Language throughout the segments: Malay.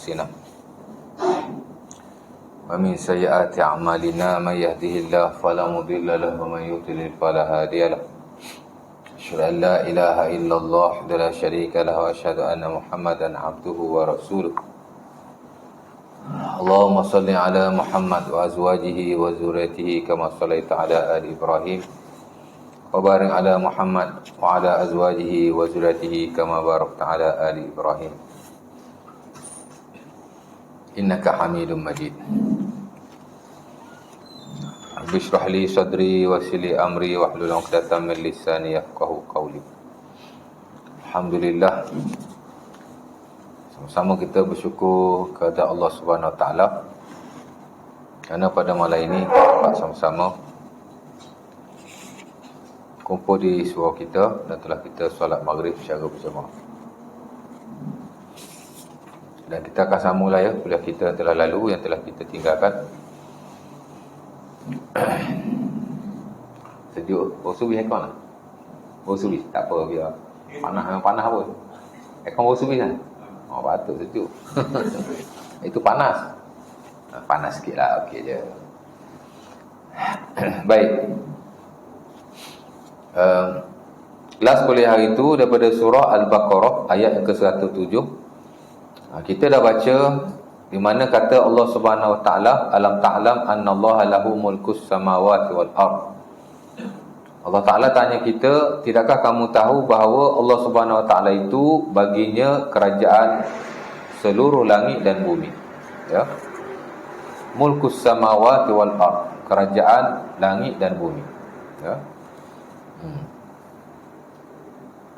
أنفسنا ومن سيئات أعمالنا من يهده الله فلا مضل له ومن يضلل فلا هادي له أشهد أن لا إله إلا الله وحده لا شريك له وأشهد أن محمدا عبده ورسوله اللهم صل على محمد وأزواجه وذريته كما صليت على آل إبراهيم وبارك على محمد وعلى أزواجه وذريته كما باركت على آل إبراهيم إنك حميد مجيد رب اشرح لي صدري ويسر لي أمري واحلل عقدة من لساني يفقهوا قولي. Alhamdulillah, sama-sama kita bersyukur kepada Allah Subhanahu Wa Taala kerana pada malam ini kita dapat sama-sama kumpul di surau kita dan telah kita solat maghrib secara berjemaah. Dan kita akan sambunglah ya kuliah kita yang telah lalu, yang telah kita tinggalkan. Sejuk, subi aircon lah. Subi, tak apa, biar panas pun. Aircon subi kan? Oh, patut sejuk. Itu panas. Panas sikit lah, okey je. Baik. Kelas kuliah hari itu daripada surah Al-Baqarah ayat yang ke-107. Kita dah baca di mana kata Allah Subhanahu Wa Taala, alam ta'lam annallaha lahu mulkus samawati wal ard. Allah Taala tanya kita, tidakkah kamu tahu bahawa Allah Subhanahu Wa Taala itu baginya kerajaan seluruh langit dan bumi, ya. Mulkus samawati wal ard, kerajaan langit dan bumi, ya.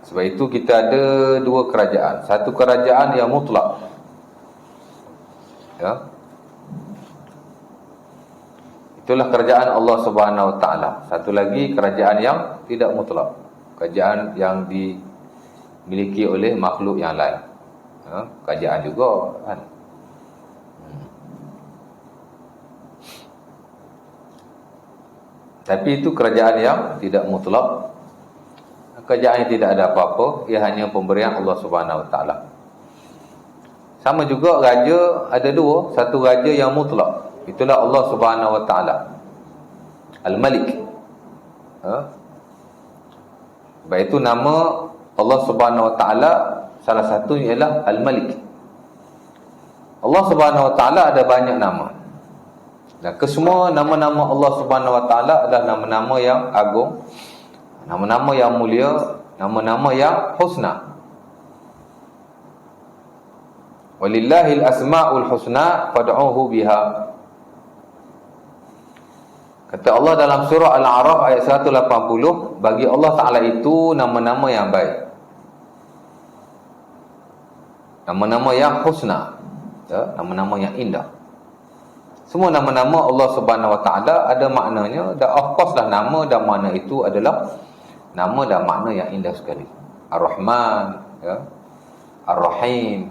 Sebab itu kita ada dua kerajaan. Satu kerajaan yang mutlak, ya. Itulah kerajaan Allah Subhanahu Wa Taala. Satu lagi kerajaan yang tidak mutlak, kerajaan yang dimiliki oleh makhluk yang lain, ya. Kerajaan juga kan. Tapi itu kerajaan yang tidak mutlak, kerajaan yang tidak ada apa-apa, ia hanya pemberian Allah Subhanahu Wa Taala. Sama juga raja ada dua, satu raja yang mutlak, itulah Allah Subhanahu Wa Taala, Al-Malik. Sebab itu nama Allah Subhanahu Wa Taala salah satunya ialah Al-Malik. Allah Subhanahu Wa Taala ada banyak nama. Dan kesemua nama-nama Allah Subhanahu Wa Taala adalah nama-nama yang agung, nama-nama yang mulia, nama-nama yang husna. Walillahil asma'ul husna fad'uhu biha. Kata Allah dalam surah Al-A'raf ayat 180, bagi Allah Ta'ala itu nama-nama yang baik, nama-nama yang husna, ya, nama-nama yang indah. Semua nama-nama Allah Subhanahu Wa Taala ada maknanya, dan of course lah nama dan makna itu adalah nama dan makna yang indah sekali. Ar-Rahman, ya, Ar-Rahim,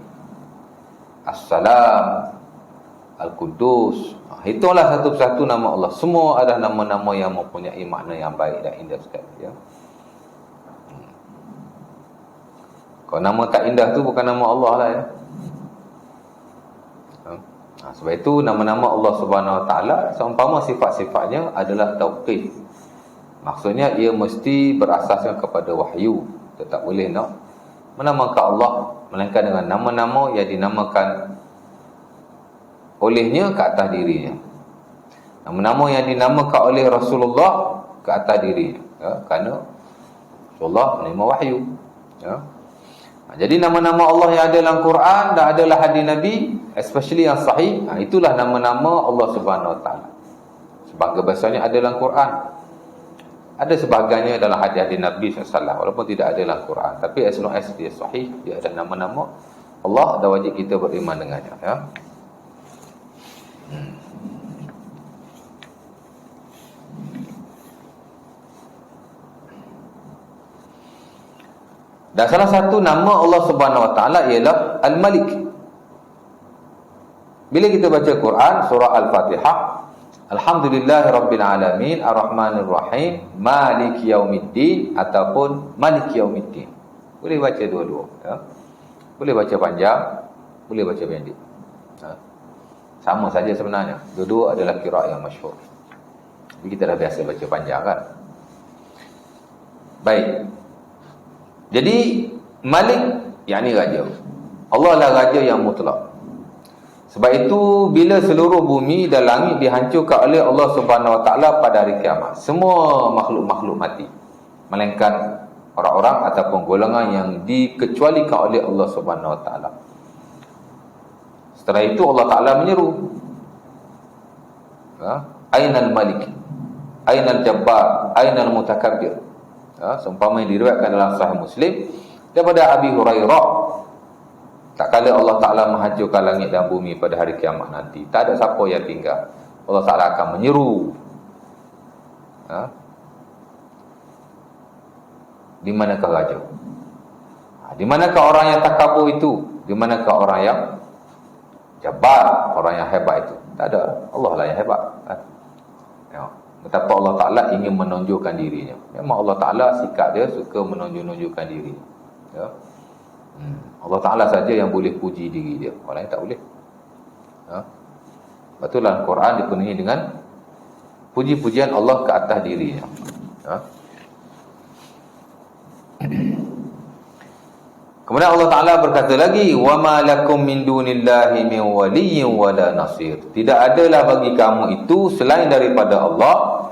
As-Salam, Al-Quddus. Itulah satu persatu nama Allah. Semua adalah nama-nama yang mempunyai makna yang baik dan indah sekali, ya. Kalau nama tak indah tu bukan nama Allah lah, ya. Sebab itu nama-nama Allah Subhanahu Wa Taala seumpama sifat-sifatnya adalah tauqif. Maksudnya ia mesti berasaskan kepada wahyu. Kita tak boleh nak menamakan Allah melainkan dengan nama-nama yang dinamakan olehnya ke atas dirinya. Nama-nama yang dinamakan oleh Rasulullah ke atas dirinya, ya, kerana Rasulullah menerima wahyu, ya. Jadi nama-nama Allah yang ada dalam Quran dan adalah hadis Nabi, especially yang sahih, itulah nama-nama Allah Subhanahu Wa Taala. Sebagai bahasanya ada dalam Quran, ada sebahagiannya dalam hadis Nabi SAW, walaupun tidak ada dalam Quran. Tapi as long as dia sahih, dia ada nama-nama Allah, dan wajib kita beriman dengannya, ya. Dan salah satu nama Allah Subhanahu Wa Taala ialah Al-Malik. Bila kita baca Quran surah Al-Fatihah, Alhamdulillahirabbil alamin, Ar-Rahmanir Rahim, Maliki Yaumiddin ataupun Maliki Yaumiddin. Boleh baca dua-dua, ya. Boleh baca panjang, boleh baca pendek. Sama saja sebenarnya. Dua-dua adalah qiraat yang masyhur. Jadi kita dah biasa baca panjang kan. Baik. Jadi Malik yakni raja. Allah lah raja yang mutlak. Sebab itu bila seluruh bumi dan langit dihancurkan oleh Allah Subhanahu Wa Taala pada hari kiamat, semua makhluk-makhluk mati, melainkan orang-orang ataupun golongan yang dikecualikan oleh Allah Subhanahu Wa Taala. Setelah itu Allah Ta'ala menyeru, Ainal Malik, Ainal Jabbar, Ainal Mutakabbir. Seumpama yang diriwayatkan dalam Sahih Muslim daripada Abi Hurairah, tak kala Allah Ta'ala menghancurkan langit dan bumi pada hari kiamat nanti, tak ada siapa yang tinggal. Allah Ta'ala akan menyeru, di manakah raja? Di manakah orang yang takabur itu? Di manakah orang yang Jabbar, orang yang hebat itu? Tak ada. Allah lah yang hebat. Betapa Allah Ta'ala ingin menunjukkan dirinya. Memang Allah Ta'ala sikap dia suka menunjukkan diri. Allah Ta'ala saja yang boleh puji diri dia. Orang lain tak boleh. Betul dalam Quran dipenuhi dengan puji-pujian Allah ke atas dirinya. Kemudian Allah Ta'ala berkata lagi, وَمَا لَكُمْ مِنْ دُونِ اللَّهِ مِنْ وَلِيٍّ وَلَا نَصِيرٍ. Tidak adalah bagi kamu itu selain daripada Allah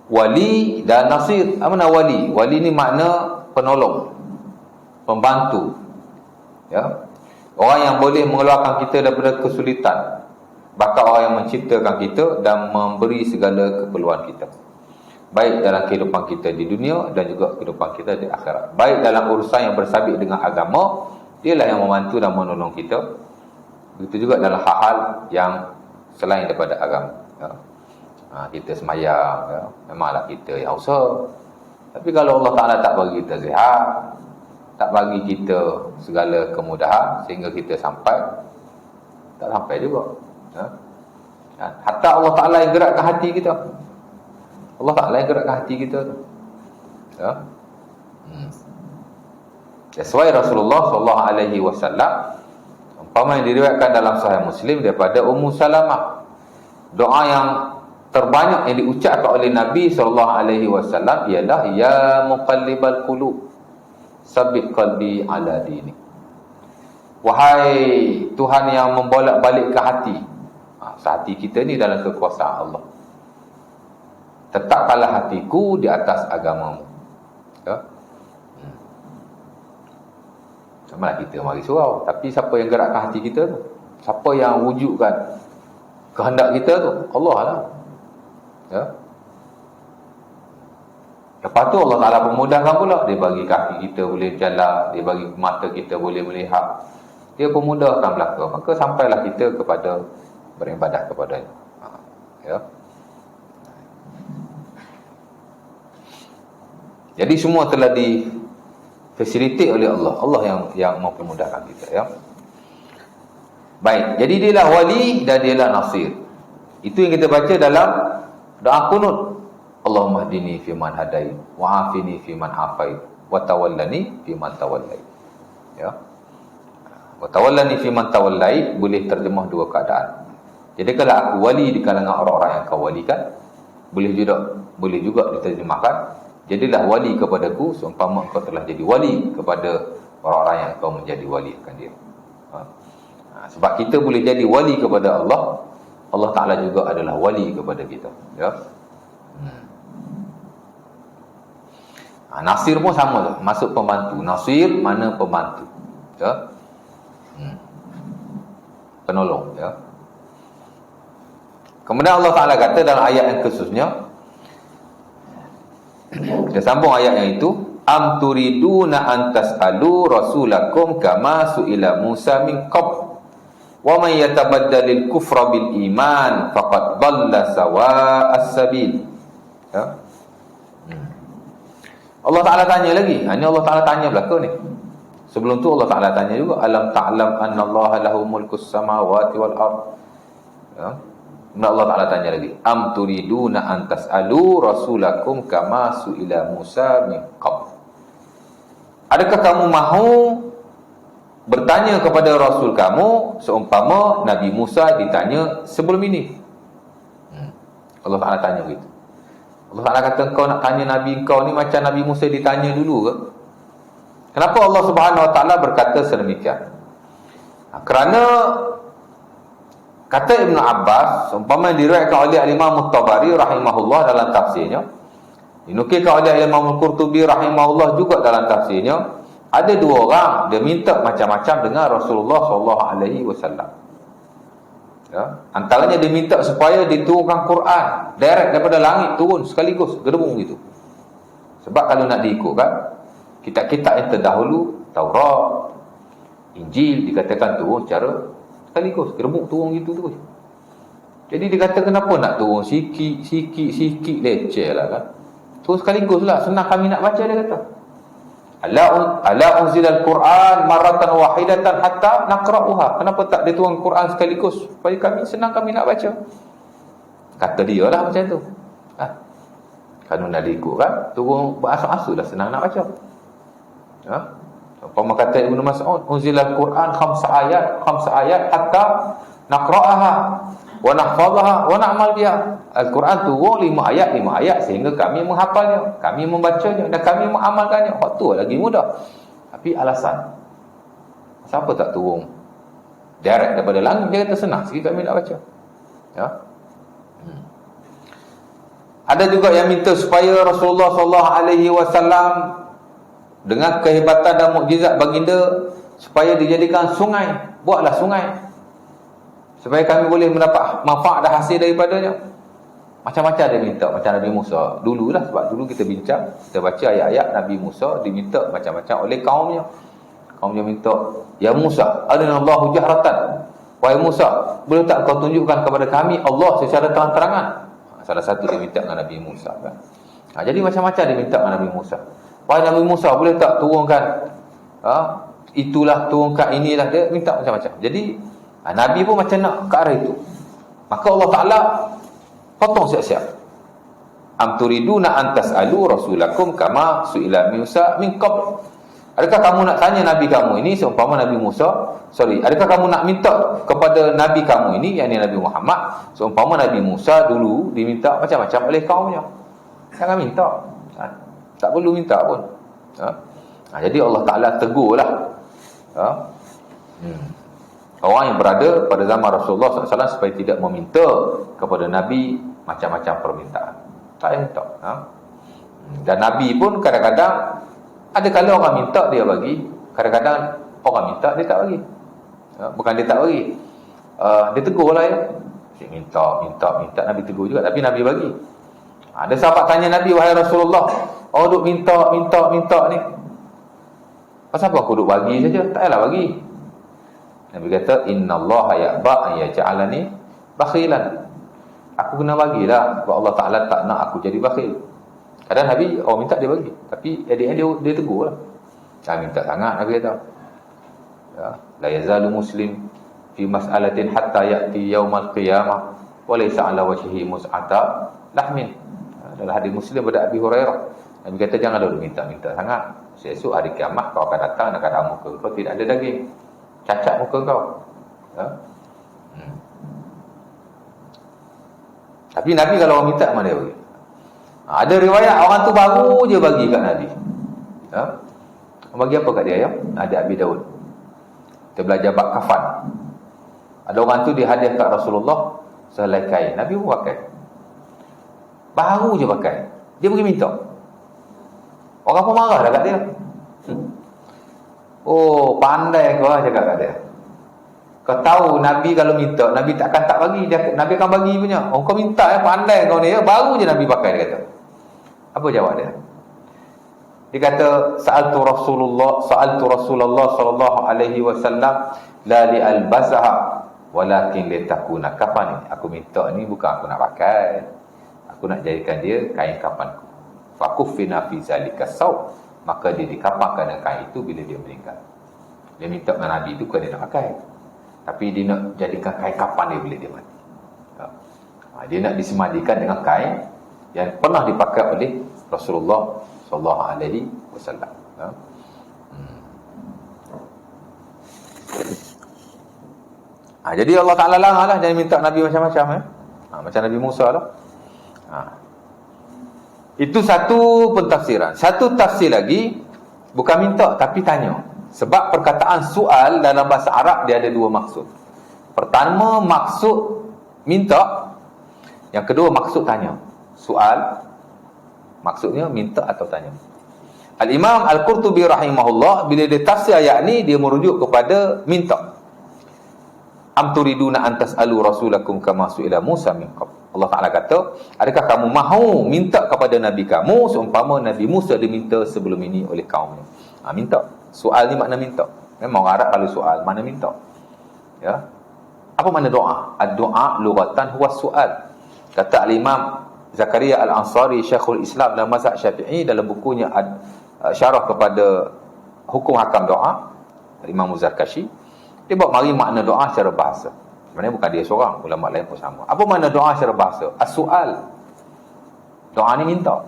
wali dan nasir. Apa makna wali? Wali ni makna penolong, pembantu. Orang yang boleh mengeluarkan kita daripada kesulitan, bahkan orang yang menciptakan kita dan memberi segala keperluan kita, baik dalam kehidupan kita di dunia dan juga kehidupan kita di akhirat. Baik dalam urusan yang bersabit dengan agama, dialah yang membantu dan menolong kita. Begitu juga dalam hal-hal yang selain daripada agama. Kita semayang, memanglah kita yang usaha. Tapi kalau Allah Ta'ala tak bagi kita sihat, tak bagi kita segala kemudahan sehingga kita sampai, tak sampai juga. Hatta Allah Ta'ala yang gerakkan hati kita. Allah Ta'ala yang gerakkan hati kita tu. Sesuai Rasulullah SAW, umpama yang diriwayatkan dalam Sahih Muslim daripada Ummu Salamah, doa yang terbanyak yang diucapkan oleh Nabi SAW ialah, Ya muqallibal qulub, sabbit qalbi ala dini. Wahai Tuhan yang membolak-balikkan hati. Hati kita ni dalam kekuasaan Allah. Tetapkanlah hatiku di atas agamamu. Sama lah kita mari surau, tapi siapa yang gerakkan hati kita tu? Siapa yang wujudkan kehendak kita tu? Allah lah. Lepas tu Allah Ta'ala pemudahkan pula. Dia bagi kaki kita boleh jalan, dia bagi mata kita boleh melihat, dia pemudahkan belaka. Maka sampailah kita kepada beribadah kepadanya. Jadi semua telah difasilitasi oleh Allah. Allah yang mempermudahkan kita. Baik, jadi dialah wali dan dialah nasir. Itu yang kita baca dalam doa kunut. Allahumma hdini fiman hadait, wa afini fiman afait, wa tawallani fiman tawallait. Wa tawallani fiman tawallait boleh terjemah dua keadaan. Jadi kalau aku wali di kalangan orang-orang yang kau walikan, boleh juga diterjemahkan, jadilah wali kepadaku seumpama kau telah jadi wali kepada orang-orang yang kau menjadi wali akan dia. Sebab kita boleh jadi wali kepada Allah, Allah Ta'ala juga adalah wali kepada kita. Nasir pun sama tu, masuk pembantu. Nasir mana pembantu, penolong. Kemudian Allah Ta'ala kata dalam ayat yang khususnya, kita sambung ayat yang itu, am turiduna an tas'alu rasulakum kama su'ila Musa min qabl wa man yatabaddalil kufra bil iman faqad dhalla sawa'as sabil. Allah Ta'ala tanya lagi. Ini Allah Ta'ala tanya belaka ni. Sebelum tu Allah Ta'ala tanya juga, alam ta'lam anna Allah lahu mulkus samawati wal ard. Allah Ta'ala tanya lagi, am turiduna an tas'alu rasulakum kama su'ila Musa min qabl. Adakah kamu mahu bertanya kepada Rasul kamu seumpama Nabi Musa ditanya sebelum ini. Allah Ta'ala tanya begitu. Allah Ta'ala kata, kau nak tanya Nabi kau ni macam Nabi Musa ditanya dulu ke? Kenapa Allah Subhanahu Wa Ta'ala berkata sedemikian? Kerana kata Ibn Abbas, seumpama diriwayatkan oleh Imam At-Tabari rahimahullah dalam tafsirnya, dinukilkan oleh Imam Al-Qurtubi rahimahullah juga dalam tafsirnya, ada dua orang dia minta macam-macam dengan Rasulullah SAW. Ya, antaranya dia minta supaya diturunkan Quran direct daripada langit turun sekaligus gedebung gitu. Sebab kalau nak diikutkan kitab-kitab yang terdahulu, Taurat, Injil, dikatakan turun secara sekaligus, gedebung turun gitu terus. Jadi dia kata kenapa nak turun sikit leceh lah kan. Turun sekaligus lah, senang kami nak baca, dia kata. Ala unzilal Quran maratan wahidatan hatta naqra'uha. Kenapa tak diturun Quran sekaligus supaya kami senang kami nak baca? Kata dia lah macam tu. Kalau nak diikut kan, turun berasul-asul dah senang nak baca. Umpama kata Ibnu Mas'ud, unzilal Quran khamsa ayat hatta naqra'aha wa nahfazaha wa na'mal biha. Al-Quran turun 5 ayat sehingga kami menghafalnya, kami membacanya dan kami mengamalkannya. Waktu lagi mudah. Tapi alasan siapa tak turun direct daripada langit, dia kata senang sikit kami nak baca. Ya. Ada juga yang minta supaya Rasulullah SAW dengan kehebatan dan mukjizat baginda supaya dijadikan sungai, buatlah sungai supaya kami boleh mendapat manfaat dan hasil daripadanya. Macam-macam dia minta, macam Nabi Musa dululah, sebab dulu kita bincang, kita baca ayat-ayat Nabi Musa diminta macam-macam oleh kaumnya. Kaumnya minta, ya Musa, arinallahu jahratan, wahai Musa, boleh tak kau tunjukkan kepada kami Allah secara terang-terangan? Salah satu dia minta dengan Nabi Musa kan. Jadi macam-macam dia minta dengan Nabi Musa. Wahai Nabi Musa, boleh tak turunkan itulah, turunkan inilah, dia minta macam-macam. Jadi Nabi pun macam nak ke arah itu. Maka Allah Ta'ala potong siap-siap. Am turiduna an tas'alu rasulakum kama su'ila Musa min qabl. Adakah kamu nak tanya Nabi kamu ini seumpama Nabi Musa, adakah kamu nak minta kepada Nabi kamu ini, yakni Nabi Muhammad, seumpama Nabi Musa dulu diminta macam-macam oleh kaumnya? Jangan minta. Tak perlu minta pun. Jadi Allah Ta'ala tegurlah orang yang berada pada zaman Rasulullah SAW supaya tidak meminta kepada Nabi macam-macam permintaan. Tak payah minta. Dan Nabi pun kadang-kadang ada kala orang minta dia bagi, kadang-kadang orang minta dia tak bagi. Bukan dia tak bagi, dia tegur lah ya. Minta Nabi tegur juga, tapi Nabi bagi. Ada sahabat tanya Nabi, wahai Rasulullah, duk minta ni, pasal apa aku duk bagi saja? Tak payahlah bagi. Nabi kata, innallaha ya'ba an yaj'alani bakhilan. Aku kena bagilah sebab Allah Ta'ala tak nak aku jadi bakhil. Kadang Nabi orang minta dia bagi, tapi dia tegur lah. Jangan minta sangat, Nabi kata. La yazalu muslim fi mas'alatin hatta ya'ti yaumal qiyamah wa laysa 'ala wajhihi mus'ata lahmin. Dalam hadis Muslim pada Abi Hurairah, Nabi kata jangan dulu minta-minta sangat. Esok hari kiamat kau akan datang dengan keadaan muka kau tidak ada daging, cacat muka kau. Tapi Nabi kalau orang minta, mana dia bagi? Ada riwayat orang tu baru je bagi kat Nabi. Bagi apa kat dia ya? Ada Abi Daud. Kita belajar bab kafan. Ada orang tu dihadiah kat Rasulullah sehelai kain. Nabi pun pakai. Baru je pakai. Dia pergi minta. Orang pun marah dah kat dia. Oh, pandai kau lah cakap kat dia. Kau tahu Nabi kalau minta, Nabi takkan tak bagi, Nabi akan bagi punya. Oh, kau minta pandai kau ni ya. Baru je Nabi pakai, dia kata. Apa jawab dia? Dia kata, sa'altu Rasulullah sallallahu alaihi wasallam la li albasaha walakin li takuna kafani. Aku minta ni bukan aku nak pakai. Aku nak jadikan dia kain kafanku. Fakufina fi zalika saw. Maka dia dikapankan dengan kain itu bila dia meninggal. Dia minta dengan Nabi itu bukan dia nak pakai, tapi dia nak jadikan kain kapan dia bila dia mati. Dia nak disemadikan dengan kain yang pernah dipakai oleh Rasulullah sallallahu alaihi wasallam. Jadi Allah Ta'ala larang lah, jangan minta Nabi macam-macam. Macam Nabi Musa lah. Itu satu pentafsiran. Satu tafsir lagi, bukan minta tapi tanya. Sebab perkataan soal dalam bahasa Arab dia ada dua maksud. Pertama maksud minta, yang kedua maksud tanya. Soal maksudnya minta atau tanya. Al-Imam Al-Qurtubi rahimahullah bila dia tafsir ayat ni, dia merujuk kepada minta. Am turiduna an tas'alu rasulakum kama su'ila Musa min qabl. Allah Ta'ala kata, adakah kamu mahu minta kepada Nabi kamu seumpama Nabi Musa diminta sebelum ini oleh kaumnya. Minta. Soal ni makna minta. Memang orang Arab kalau soal, mana minta. Ya. Apa makna doa? Ad-doa lughatan huwa soal. Kata Al-Imam Zakaria Al-Ansari, Syekhul Islam dalam mazhab Syafi'i, dalam bukunya Syarah kepada Hukum Hakam Doa, Imam Zarkashi, dia buat mari makna doa secara bahasa. Sebenarnya bukan dia seorang, ulama lain pun sama. Apa makna doa secara bahasa? As-su'al. Doa ni minta.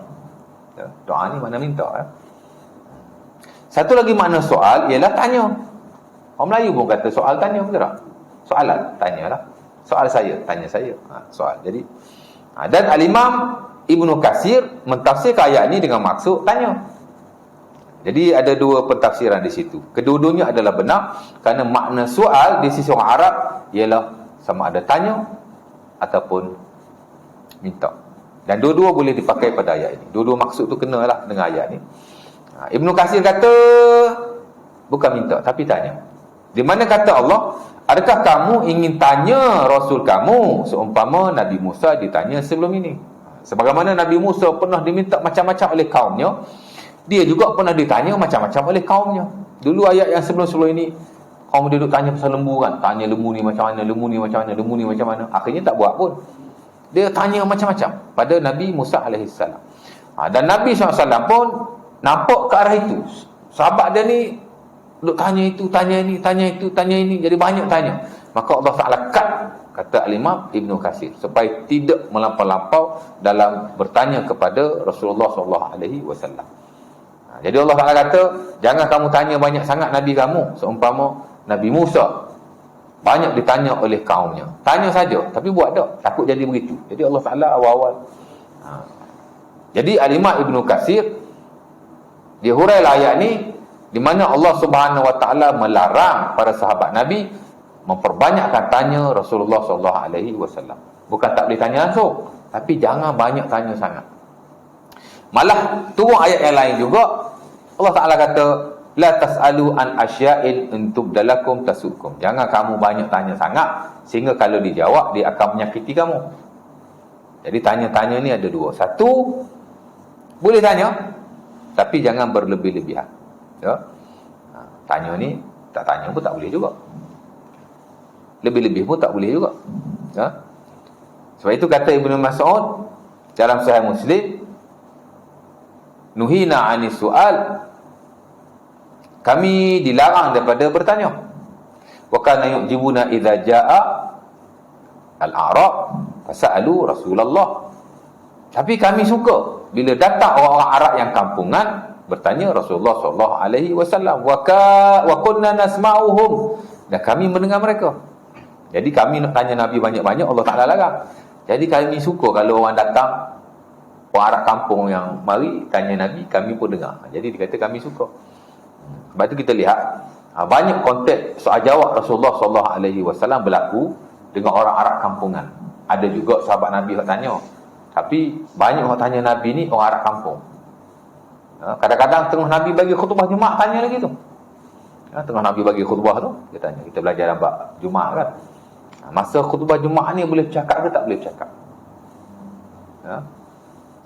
Doa ni makna minta. Satu lagi makna soal ialah tanya. Orang Melayu pun kata soal tanya, betul tak? Soalan, tanyalah. Soal saya, tanya saya. Soal. Jadi dan Al-Imam Ibnu Katsir mentafsirkan ayat ni dengan maksud tanya. Jadi ada dua pentafsiran di situ. Kedua-duanya adalah benar kerana makna soal di sisi orang Arab ialah sama ada tanya ataupun minta. Dan dua-dua boleh dipakai pada ayat ini. Dua-dua maksud tu kenalah dengan ayat ni. Ibnu Katsir kata bukan minta tapi tanya. Di mana kata Allah, adakah kamu ingin tanya Rasul kamu seumpama Nabi Musa ditanya sebelum ini? Sebagaimana Nabi Musa pernah diminta macam-macam oleh kaumnya, dia juga pernah ditanya macam-macam oleh kaumnya. Dulu ayat yang sebelum-sebelum ini, kaum dia duduk tanya pasal lembu kan. Tanya lembu ni macam mana, lembu ni macam mana, lembu ni macam mana. Akhirnya tak buat pun. Dia tanya macam-macam pada Nabi Musa AS. Dan Nabi SAW pun nampak ke arah itu. Sahabat dia ni duduk tanya itu, tanya ini, tanya itu, tanya ini. Jadi banyak tanya. Maka Allah Ta'ala cut, kata Al-Imam Ibnu Katsir, supaya tidak melampau-lampau dalam bertanya kepada Rasulullah SAW. Jadi Allah Ta'ala kata, jangan kamu tanya banyak sangat Nabi kamu seumpama Nabi Musa banyak ditanya oleh kaumnya. Tanya saja, tapi buat tak, takut jadi begitu. Jadi Allah Ta'ala awal-awal jadi Al-Imam Ibnu Katsir dia hurailah ayat ni, di mana Allah Subhanahu Wa Ta'ala melarang para sahabat Nabi memperbanyakkan tanya Rasulullah SAW. Bukan tak boleh tanya langsung, tapi jangan banyak tanya sangat. Malah turun ayat yang lain juga, Allah Ta'ala kata, la tas'alu an asya'in intub dalakum tasukum. Jangan kamu banyak tanya sangat sehingga kalau dijawab dia akan menyakiti kamu. Jadi tanya-tanya ni ada dua. Satu, boleh tanya tapi jangan berlebih-lebihan. Ya. Tanya ni, tak tanya pun tak boleh juga. Lebih-lebih pun tak boleh juga. Ya. Sebab itu kata Ibnu Mas'ud dalam Sahih Muslim, nuhina 'anis su'al, kami dilarang daripada bertanya. Wa kana yu'jibuna idza jaa'a al-a'rab fasalu Rasulullah. Tapi kami suka bila datang orang-orang Arab yang kampungan bertanya Rasulullah SAW. Wa kunna nasma'uhum, dan kami mendengar mereka. Jadi kami nak tanya Nabi banyak-banyak, Allah Ta'ala larang. Jadi kami suka kalau orang datang, orang Arab kampung yang mari tanya Nabi, kami pun dengar. Jadi dikata kami suka. Sebab itu kita lihat banyak konteks soal jawab Rasulullah SAW berlaku dengan orang Arab kampungan. Ada juga sahabat Nabi yang tanya, tapi banyak orang tanya Nabi ni orang Arab kampung. Kadang-kadang tengah Nabi bagi khutbah Jumaat tanya lagi tu. Tengah Nabi bagi khutbah tu, dia tanya. Kita belajar dalam bab Jumaat kan. Masa khutbah Jumaat ni boleh bercakap ke tak boleh bercakap?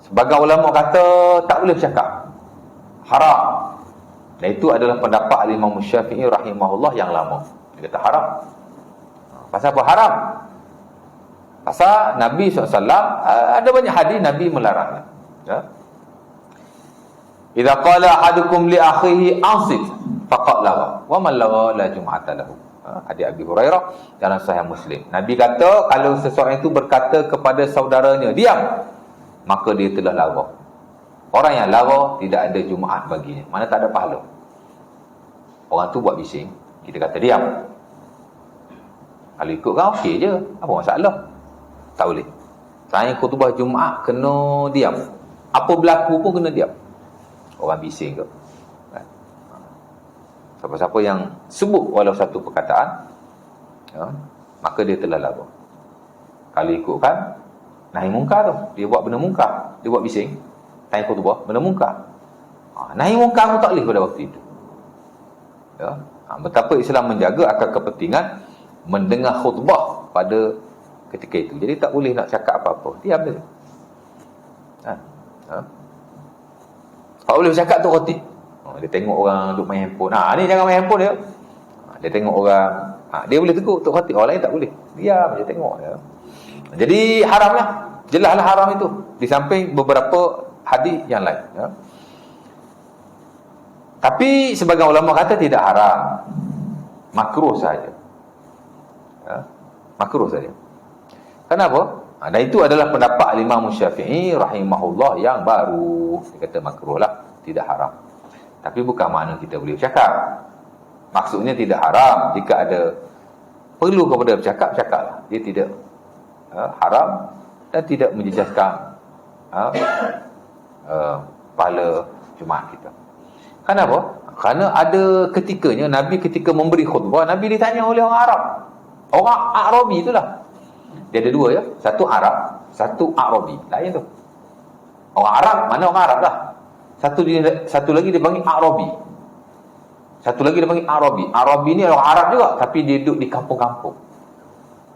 Sebagai ulama kata tak boleh bercakap, haram. Dan itu adalah pendapat Imam Syafi'i rahimahullah yang lama. Dia kata haram. Pasal apa haram? Pasal Nabi SAW ada banyak hadis Nabi melarangnya. Ya. Idza qala ahadukum li akhihi ansit faqad lawa wa man lawa la jum'ata lahu. Hadis Abi Hurairah dalam Sahih Muslim. Nabi kata kalau seseorang itu berkata kepada saudaranya diam, maka dia telah lawa. Orang yang lawa tidak ada Jumaat baginya, mana tak ada pahala. Orang tu buat bising, kita kata diam. Kalau ikut kan okey je, apa masalah? Tak boleh. Saya khutbah Jumaat kena diam. Apa berlaku pun kena diam. Orang bising ke. Siapa-siapa yang sebut walau satu perkataan, maka dia telah lagu. Kalau ikutkan nahi mungkar tu, dia buat benda mungkar, dia buat bising, tanya khutbah benda mungkar. Nahi mungkar pun tak boleh pada waktu itu. Betapa Islam menjaga akan kepentingan mendengar khutbah pada ketika itu. Jadi tak boleh nak cakap apa-apa, diam dia. Tak boleh bercakap tu khotib. Dia tengok orang duk main handphone. Ni jangan main handphone dia. Dia tengok orang, dia boleh tegur tok khotib, orang lain tak boleh. Diam je tengok dia. Jadi haramlah. Jelaslah haram itu. Di samping beberapa hadis yang lain, Tapi sebagian ulama kata tidak haram. Makruh saja. Makruh saja. Kenapa? Dan itu adalah pendapat Imam Syafi'i rahimahullah yang baru. Dia kata makruh lah, tidak haram. Tapi bukan makna kita boleh bercakap. Maksudnya tidak haram. Jika ada perlu kepada bercakap, bercakaplah. Dia tidak haram dan tidak menjejaskan pahala Jumaat kita. Kenapa? Kerana ada ketikanya Nabi ketika memberi khutbah, Nabi ditanya oleh orang Arab. Orang Arabi itulah. Dia ada dua ya. Satu Arab, satu Arabi. Lain tu. Orang Arab, mana orang Arab lah. Satu lagi dia panggil Arabi. Satu lagi dia panggil Arabi. Arabi ni orang Arab juga, tapi dia duduk di kampung-kampung.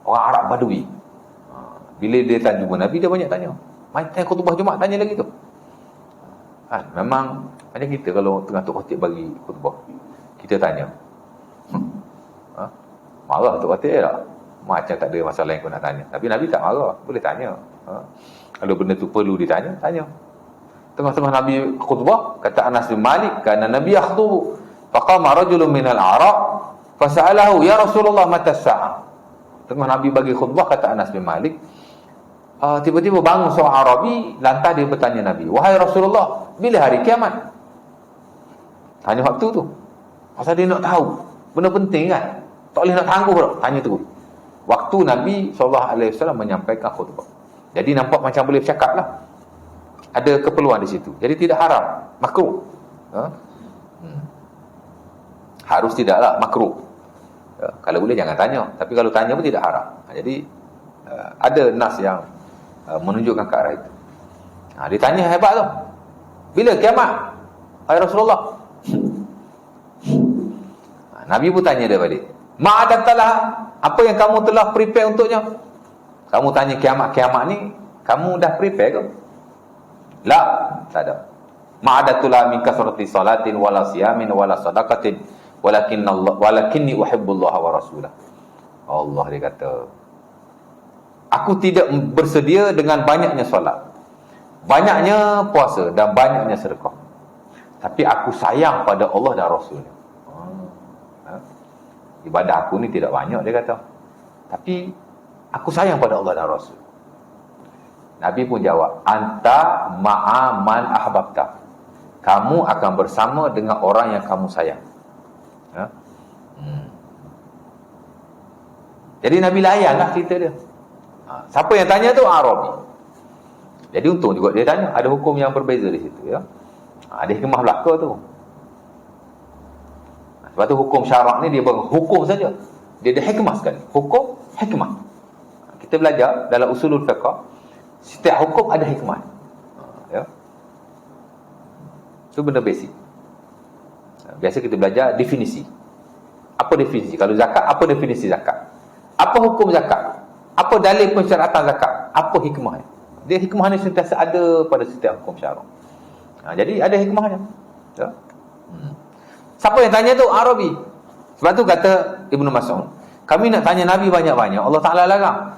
Orang Arab Badui. Bila dia tanya Nabi, dia banyak tanya. Mai tanya khutbah Jumaat, tanya lagi tu. Memang macam kita kalau tengah tok khotib bagi khutbah, kita tanya. Marah tok khotib tak? Macam tak ada masalah yang kau nak tanya. Tapi Nabi tak marah, boleh tanya. Kalau benda tu perlu ditanya, tanya. Tengah-tengah Nabi khutbah, kata Anas bin Malik, kana Nabi yakhutubu, faqama rajulun minal Arab, fasa'alahu, ya Rasulullah mata as-sa'ah. Tengah Nabi bagi khutbah, kata Anas bin Malik, tiba-tiba bangun seorang Arabi, lantas dia bertanya Nabi, wahai Rasulullah, bila hari kiamat? Tanya waktu tu. Pasal dia nak tahu. Benda penting kan? Tak boleh nak tangguh tak? Tanya terus. Waktu Nabi SAW menyampaikan khutbah. Jadi nampak macam boleh bercakap lah. Ada keperluan di situ. Jadi tidak haram. Makruh. Harus tidaklah makruh. Kalau boleh jangan tanya. Tapi kalau tanya pun tidak haram. Jadi ada nas yang menunjukkan ke arah itu. Dia tanya hebat tu. Bila kiamat? Hai Rasulullah. Nabi pun tanya dia balik. Ma'adatalah, apa yang kamu telah prepare untuknya? Kamu tanya kiamat-kiamat ni, kamu dah prepare ke? La, tak ada. Ma'adatulah min kasrati salatin wala siyamin wala sadaqatin walakinni uhibbullah wa rasulah. Allah dia kata, aku tidak bersedia dengan banyaknya solat, banyaknya puasa dan banyaknya sedekah. Tapi aku sayang pada Allah dan Rasulnya. Ibadah aku ni tidak banyak, dia kata. Tapi aku sayang pada Allah dan Rasul. Nabi pun jawab, anta ma'a man ahbabta. Kamu akan bersama dengan orang yang kamu sayang. Jadi Nabi layanlah cerita dia. Siapa yang tanya tu? Arabi. Jadi untung juga dia tanya. Ada hukum yang berbeza di situ, ya. Ada hikmah belaka tu. Sebab tu hukum syarak ni dia hukum saja. Dia ada hikmah sekali. Hukum, hikmah. Kita belajar dalam usulul fiqh, setiap hukum ada hikmah. Ya. Itu benda basic. Biasa kita belajar definisi. Apa definisi? Kalau zakat, apa definisi zakat? Apa hukum zakat? Apa dalil pensyaratan zakat? Apa hikmahnya? Dia hikmah ni sentiasa ada pada setiap hukum syarak. Jadi ada hikmahnya. Ya. Siapa yang tanya tu? Arabi. Sebab tu kata Ibnu Mas'ud, kami nak tanya Nabi banyak-banyak, Allah Ta'ala larang.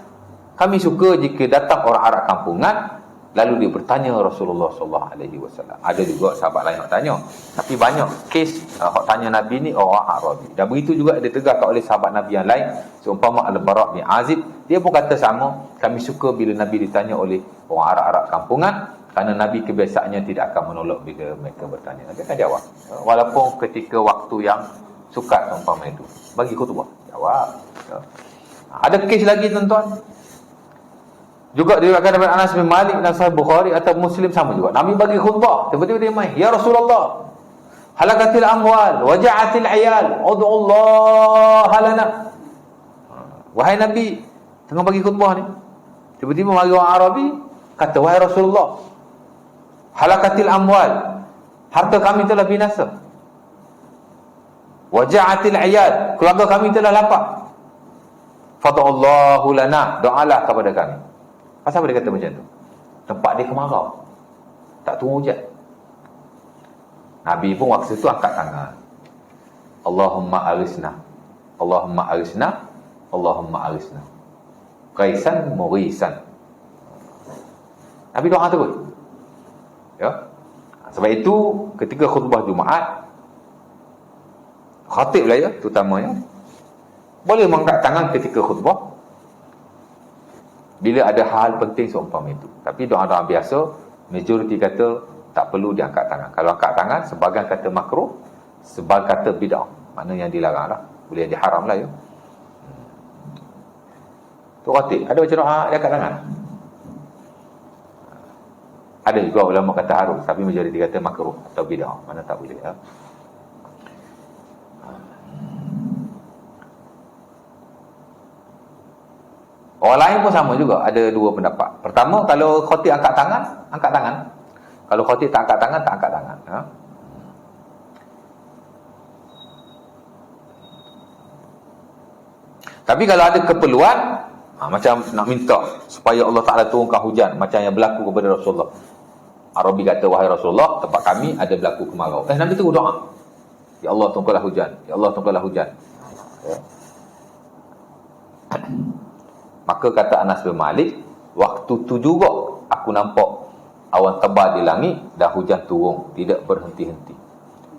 Kami suka jika datang orang Arab kampungan, lalu dia bertanya Rasulullah SAW. Ada juga sahabat lain nak tanya, tapi banyak kes orang tanya Nabi ni orang Arabi. Dan begitu juga ditegakkan oleh sahabat Nabi yang lain, seumpama Al-Bara' bin Azib, dia pun kata sama, kami suka bila Nabi ditanya oleh orang Arab-Arab kampungan, kerana Nabi kebiasaannya tidak akan menolak bila mereka bertanya. Nabi akan jawab. Walaupun ketika waktu yang sukar seumpama itu. Bagi khutbah, jawab. Ada kes lagi tuan-tuan. Juga diriwayatkan daripada Anas bin Malik dan Sahih Bukhari atau Muslim sama juga. Nabi bagi khutbah, tiba-tiba dia main, "Ya Rasulullah, halakatil amwal, waja'atil ayal, ud'u Allah lana." Wahai Nabi, tengah bagi khutbah ni, tiba-tiba mari orang Arabi kata, "Wahai Rasulullah, halakatil amwal, harta kami telah binasa. Waja'atil ayal, keluarga kami telah lapar. Fad'allahu lana, doalah kepada kami." Pasal apa dia kata macam tu? Tempat dia kemarau, tak turun hujan. Nabi pun waktu itu angkat tangan, Allahumma arisna, Allahumma arisna, Allahumma arisna, qaisan murisan. Nabi doa terus. Ya. Sebab itu ketika khutbah Jumaat, khatib lah ya, terutamanya, boleh mengangkat tangan ketika khutbah bila ada hal penting seumpama itu. Tapi doa-doa biasa, majoriti kata tak perlu diangkat tangan. Kalau angkat tangan, sebahagian kata makruh, sebahagian kata bid'ah. Maknanya yang dilarang lah, boleh diharam lah ya. Tu khatib, ada baca doa, dia angkat tangan. Ada juga ulama kata harus, tapi majoriti kata makruh atau bid'ah, mana tak boleh ya. Orang lain pun sama juga, ada dua pendapat. Pertama, kalau khatib angkat tangan, angkat tangan. Kalau khatib tak angkat tangan, tak angkat tangan. Ha? Tapi kalau ada keperluan, macam nak minta supaya Allah Ta'ala turunkan hujan, macam yang berlaku kepada Rasulullah. Arabi kata, "Wahai Rasulullah, tempat kami ada berlaku kemarau." Nabi terus doa, "Ya Allah, turunkanlah hujan. Ya Allah, turunkanlah hujan." Ya. Maka kata Anas bin Malik, waktu tu juga aku nampak awan tebal di langit dan hujan turun, tidak berhenti-henti.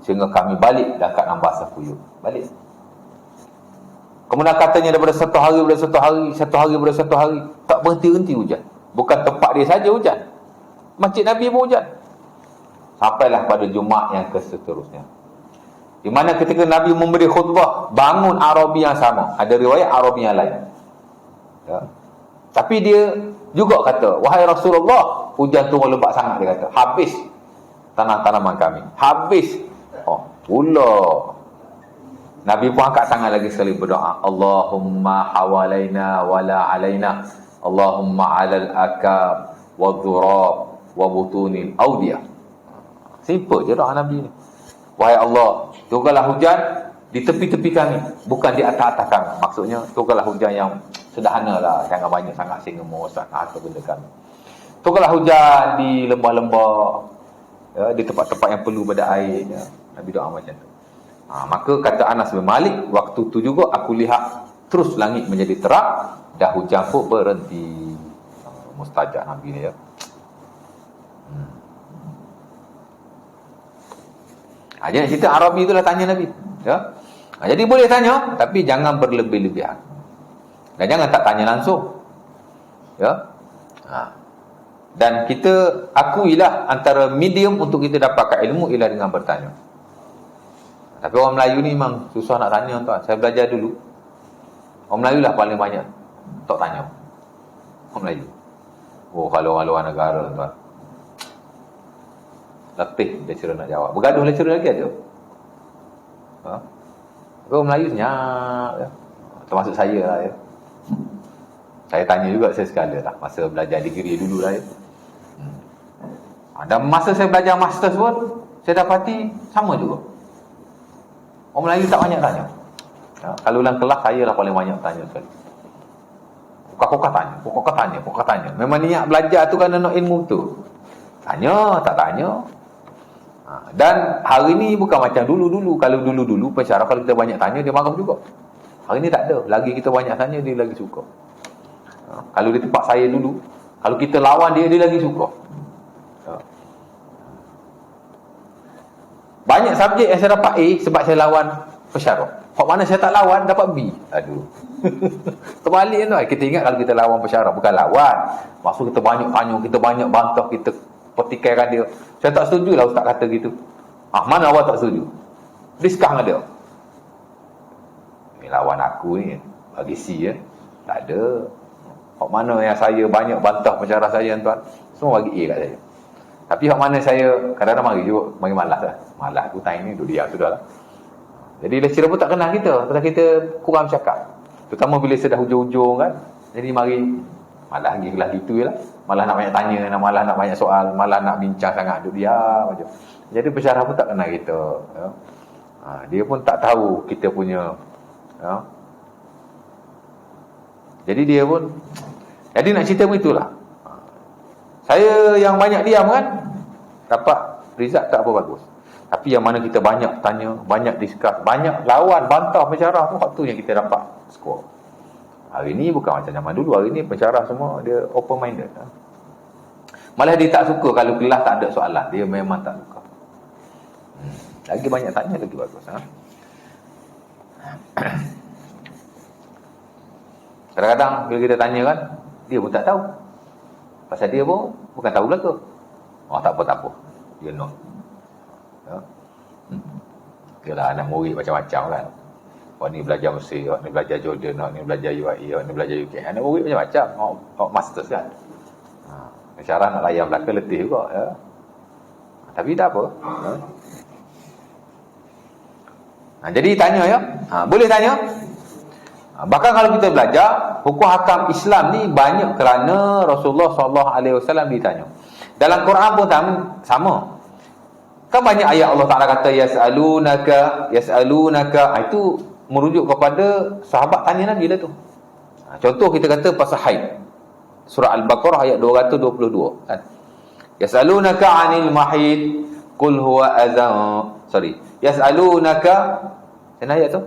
Sehingga kami balik dan keadaan basah kuyup. Balik. Kemudian katanya daripada satu hari pada satu hari, satu hari pada satu hari, tak berhenti-henti hujan. Bukan tempat dia saja hujan, masjid Nabi pun hujan. Sampailah pada Jumaat yang seterusnya, di mana ketika Nabi memberi khutbah, bangun Arabi yang sama. Ada riwayat Arabi yang lain. Ya. Tapi dia juga kata, "Wahai Rasulullah, hujan turun lebat sangat," dia kata. "Habis tanah-tanaman kami. Habis." Oh, pula Nabi pun angkat tangan lagi sekali berdoa, "Allahumma hawalaina wala alaina. Allahumma alal akab wa dhurab wa butunil awdiyah." Simple je doa Nabi ni. "Wahai Allah, turunkanlah hujan di tepi-tepi kami, bukan di atas-atas kami." Maksudnya, turunkanlah hujan yang sederhana lah, jangan banyak sangat sehingga merosakkan harta benda kami. Turunkanlah hujan di lembah-lembah, ya, di tempat-tempat yang perlu pada air. Ya. Nabi doa macam tu. Maka kata Anas bin Malik, waktu tu juga aku lihat terus langit menjadi terang dan hujan pun berhenti. Mustajab Nabi ni ya. Jadi cerita Arabi itulah tanya Nabi. Ya. Jadi boleh tanya, tapi jangan berlebih-lebihan. Dan jangan tak tanya langsung. Ya. Dan kita akuilah antara medium untuk kita dapatkan ilmu ialah dengan bertanya. Tapi orang Melayu ni memang susah nak tanya tuan. Saya belajar dulu, orang Melayu lah paling banyak tak tanya. Orang Melayu. Oh, kalau orang luar negara tuan, letih lecturer nak jawab. Bergaduh lecturer lagi ada. Orang Melayu senyap ya. Termasuk saya lah ya. Saya tanya juga saya sekali lah masa belajar degree dulu lah ya. Dan masa saya belajar masters pun saya dapati sama juga. Orang Melayu tak banyak tanya. Ya, kalau dalam kelas saya lah paling banyak tanya sekali. Pokok-pokok tanya. Memang niat belajar tu kan nak ilmu tu. Tanya, tak tanya. Dan hari ni bukan macam dulu-dulu. Kalau dulu-dulu pensyarah kalau kita banyak tanya dia marah juga. Hari ni tak ada. Lagi kita banyak tanya dia lagi suka. Kalau di tempat saya dulu, kalau kita lawan dia lagi suka. Banyak subjek yang saya dapat A sebab saya lawan pensyarah. Hak mana saya tak lawan dapat B. Aduh. Terbalik tu. Kita ingat kalau kita lawan pensyarah, bukan lawan. Maksud kita banyak tanya, kita banyak bantah, kita pertikaikan dia. Saya tak setuju lah ustaz kata gitu. Mana awak tak setuju? Diskah dengan dia. Ni lawan aku ni bagi C ya. Tak ada. Hak mana yang saya banyak bantah pensyarah saya tuan, semua bagi A kat saya. Tapi hak mana saya kadang-kadang mari juga, mari malas lah. Malas aku time ni duduk diam sudahlah. Jadi lecturer pun tak kenal kita, pasal kita kurang cakap. Terutama bila sudah hujung-hujung kan. Jadi mari malah lagi kelas gitu je lah. Malah nak banyak tanya, malah nak banyak soal, malah nak bincang sangat, duduk diam macam. Jadi pensyarah pun tak kenal kita, ya. Dia pun tak tahu kita punya, ya. Jadi dia pun, jadi nak cerita begitulah. Saya yang banyak diam kan, dapat result tak apa bagus. Tapi yang mana kita banyak tanya, banyak discuss, banyak lawan, bantah pensyarah tu, waktu yang kita dapat skor. Hari ni bukan macam zaman dulu. Hari ni pensyarah semua dia open minded. Malah dia tak suka kalau kelas tak ada soalan. Dia memang tak suka. Lagi banyak tanya lagi bagus. Kadang-kadang bila kita tanya kan, dia pun tak tahu. Pasal dia pun bukan tahu belaka. Oh tak apa. Dia not. Ya. Yalah, anak murid macam-macam kan. Orang ni belajar Mesir, orang ni belajar Jordan, orang ni belajar UAE, orang ni belajar UK. Anak murid macam-macam. Orang masters kan. Pensyarah nak layan belaka letih juga, ya. Tapi tak apa. Jadi tanya, ya. Boleh tanya. Bahkan kalau kita belajar hukum hakam Islam ni banyak kerana Rasulullah SAW ditanya. Dalam Quran pun sama. Kan banyak ayat Allah Ta'ala kata yas'alunaka. Itu merujuk kepada sahabat tanya Nabi lah tu. Contoh kita kata pasal haid. Surah Al-Baqarah ayat 222 kan. Yas'alunaka 'anil mahid qul huwa adhan. Yas'alunaka, mana ayat tu?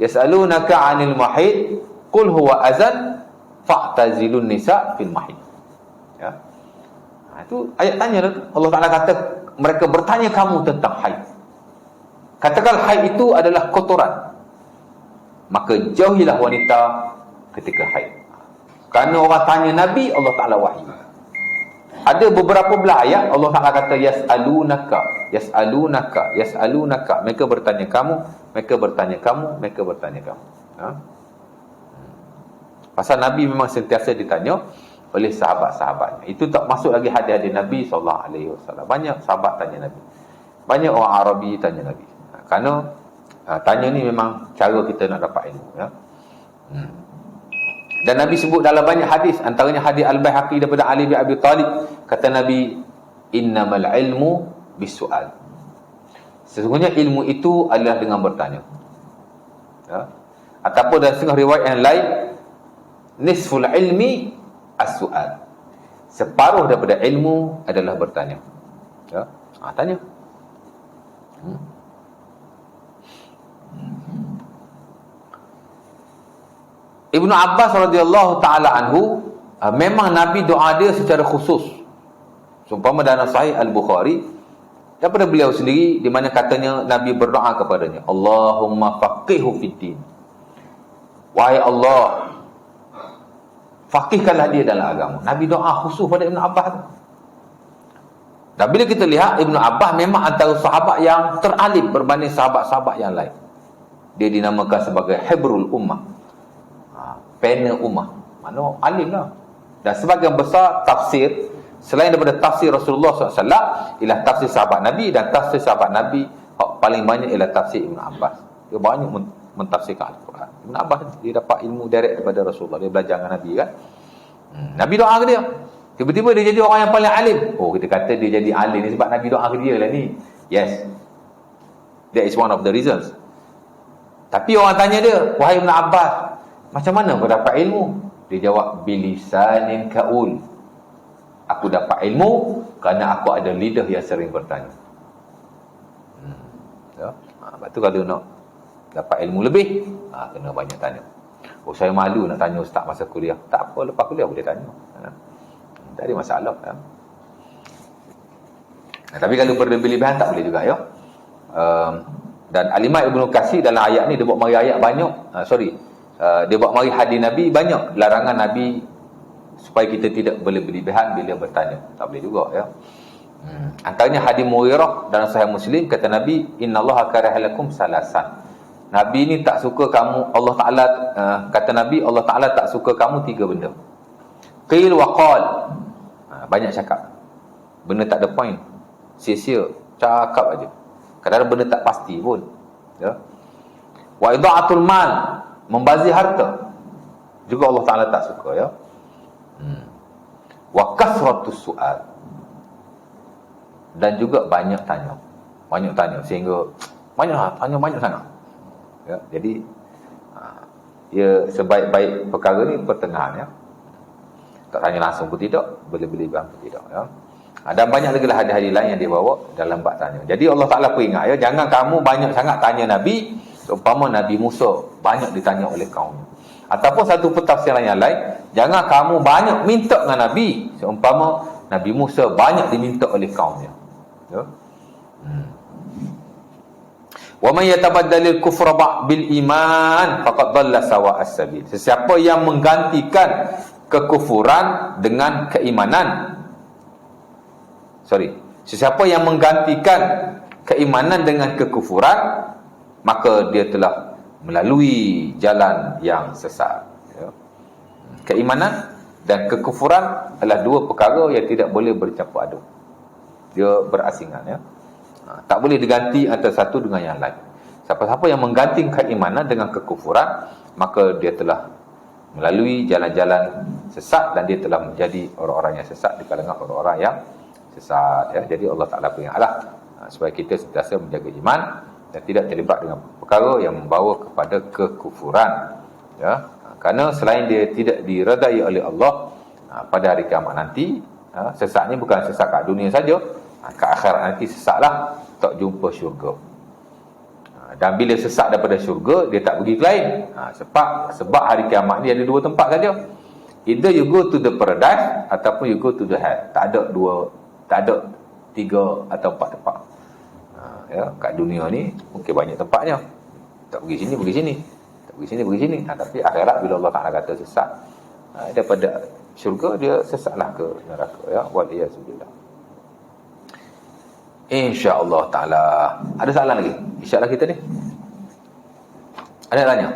Yas'alunaka 'anil mahid qul huwa adhan fa'tazilun nisa fil mahid. Ya. Itu ayat tanya Allah Ta'ala kata mereka bertanya kamu tentang haid. Katakan haid itu adalah kotoran, maka jauhilah wanita ketika haid. Kerana orang tanya Nabi, Allah Ta'ala wahyu. Ada beberapa belah ayat Allah Ta'ala kata yas'alunaka. Mereka bertanya kamu. Pasal Nabi memang sentiasa ditanya oleh sahabat-sahabatnya. Itu tak masuk lagi hadis-hadis Nabi SAW. Banyak sahabat tanya Nabi. Banyak orang Arabi tanya Nabi. Kerana tanya ni memang cara kita nak dapat ilmu, ya. Dan Nabi sebut dalam banyak hadis, antaranya hadis Al-Baihaqi daripada Ali bin Abi Talib, kata Nabi, innamal ilmu bisu'al. Sesungguhnya ilmu itu adalah dengan bertanya, ya. Ataupun dalam setengah riwayat yang lain, nisful ilmi as-su'al. Separuh daripada ilmu adalah bertanya, ya. Tanya. Ibnu Abbas radhiyallahu taala anhu, memang Nabi doa dia secara khusus. Seumpama dalam Sahih Al-Bukhari daripada beliau sendiri, di mana katanya Nabi berdoa kepadanya, Allahumma faqihhu fiddin. Wahai Allah, faqihkanlah dia dalam agama. Nabi doa khusus pada Ibnu Abbas. Dan bila kita lihat Ibnu Abbas memang antara sahabat yang teralim berbanding sahabat-sahabat yang lain. Dia dinamakan sebagai Hibrul Ummah, pena ummah. Mana alim lah. Dan sebagian besar tafsir selain daripada tafsir Rasulullah SAW ialah tafsir sahabat Nabi, dan tafsir sahabat Nabi paling banyak ialah tafsir Ibn Abbas. Dia banyak mentafsirkan Al-Quran. Ibn Abbas dia dapat ilmu direct daripada Rasulullah. Dia belajar dengan Nabi kan. Nabi doa ke dia. Tiba-tiba dia jadi orang yang paling alim. Oh, kita kata dia jadi alim ni sebab Nabi doa ke dia lah ni. Yes, that is one of the reasons. Tapi orang tanya dia, wahai Ibn Abbas, macam mana kau dapat ilmu? Dia jawab, bilisanin kaul. Aku dapat ilmu kerana aku ada lidah yang sering bertanya. Ya. Lepas tu kalau nak dapat ilmu lebih, kena banyak tanya. Oh, saya malu nak tanya ustaz masa kuliah. Tak apa, lepas kuliah boleh tanya. Tak ada masalah. Ya. Tapi kalau berlebihan tak boleh juga, ya. Dan Al-Imam Ibnu Katsir dalam ayat ni dia buat mari ayat banyak. Dia buat mari hadis Nabi banyak larangan Nabi supaya kita tidak berlebihan bila bertanya. Tak boleh juga, ya. Antaranya hadis Mughirah dalam Sahih Muslim, kata Nabi, innallaha karaha lakum salasan. Nabi ni tak suka kamu, Allah Ta'ala kata Nabi, Allah Ta'ala tak suka kamu 3 benda. Qil wa qal. Banyak cakap, benda tak ada point, sia-sia cakap aja, kadang-kadang benda tak pasti pun, ya. Wa idha'atul mal, membazir harta, juga Allah Ta'ala tak suka, ya. Wa kasratus su'al, dan juga banyak tanya sehingga banyak sangat, ya. Jadi ya, sebaik-baik perkara ni pertengahan, ya. Tak tanya langsung pun tidak, boleh-boleh pun tidak, ya. Dan banyak lagi lah hadis-hadis lain yang dia bawa dalam bab tanya. Jadi Allah Ta'ala pun ingat, ya, jangan kamu banyak sangat tanya Nabi, seumpama Nabi Musa banyak ditanya oleh kaumnya. Ataupun satu pentafsiran yang lain, jangan kamu banyak minta dengan Nabi, seumpama Nabi Musa banyak diminta oleh kaumnya, ya. Wa man yatabaddalil kufra bil iman faqad dhalla sawa'as sabil. Sesiapa yang menggantikan kekufuran dengan keimanan, sesiapa yang menggantikan keimanan dengan kekufuran, maka dia telah melalui jalan yang sesat, ya. Keimanan dan kekufuran adalah 2 perkara yang tidak boleh bercampur aduk, dia berasingan, ya. Tak boleh diganti antara satu dengan yang lain. Siapa-siapa yang mengganti keimanan dengan kekufuran, maka dia telah melalui jalan-jalan sesat, dan dia telah menjadi orang-orang yang sesat di kalangan orang-orang yang sesat, ya. Jadi Allah Ta'ala ingatlah supaya kita sentiasa menjaga iman dan tidak terlibat dengan perkara yang membawa kepada kekufuran, ya. Kerana selain dia tidak diredai oleh Allah pada hari kiamat nanti, sesat ni bukan sesat kat dunia saja, ke akhirat nanti sesatlah, tak jumpa syurga. Dan bila sesat daripada syurga, dia tak pergi ke lain, sebab hari kiamat ni ada 2 tempat saja. Either you go to the paradise ataupun you go to the hell. Tak ada 3 atau 4 tempat. Ya, kat dunia ni mungkin banyak tempatnya, tak pergi sini, pergi sini, tak pergi sini, pergi sini. Tapi akhirat, bila Allah Ta'ala kata sesat daripada syurga, dia sesatlah ke neraka, ya. Waliyazbillah. InsyaAllah Ta'ala. Ada soalan lagi? InsyaAllah kita ni ada tanya.